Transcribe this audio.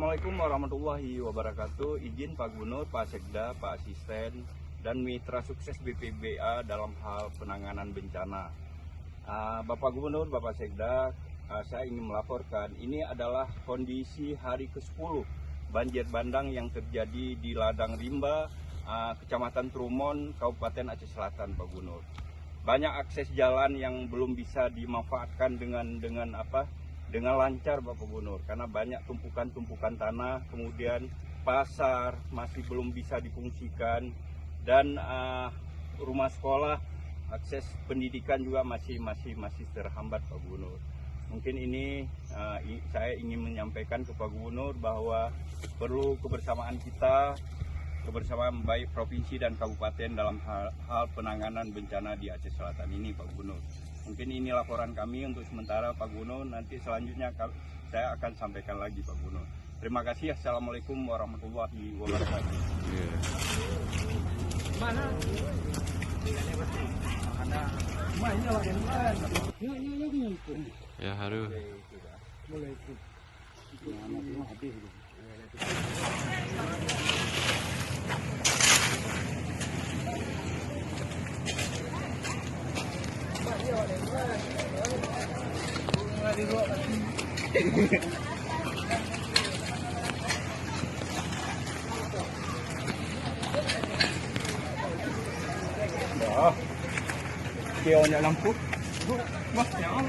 Assalamualaikum warahmatullahi wabarakatuh. Izin Pak Gubernur, Pak Sekda, Pak Asisten, dan mitra sukses BPBA dalam hal penanganan bencana. Bapak Gubernur, Bapak Sekda, saya ingin melaporkan ini adalah kondisi hari ke-10 banjir bandang yang terjadi di Ladang Rimba, Kecamatan Trumon, Kabupaten Aceh Selatan, Pak Gubernur. Banyak akses jalan yang belum bisa dimanfaatkan dengan lancar, Bapak Gubernur, karena banyak tumpukan tanah, kemudian pasar masih belum bisa difungsikan, dan rumah sekolah, akses pendidikan juga masih terhambat, Pak Gubernur. Mungkin ini saya ingin menyampaikan ke Pak Gubernur bahwa perlu kebersamaan kita, kebersamaan baik provinsi dan kabupaten dalam hal penanganan bencana di Aceh Selatan ini, Pak Gubernur. Mungkin ini laporan kami untuk sementara, Pak Gubernur. Nanti selanjutnya saya akan sampaikan lagi, Pak Gubernur. Terima kasih. Assalamualaikum warahmatullahi wabarakatuh. Mana? Ya haru. Mulai ikut. Kêu nhà lampu. Mas, yang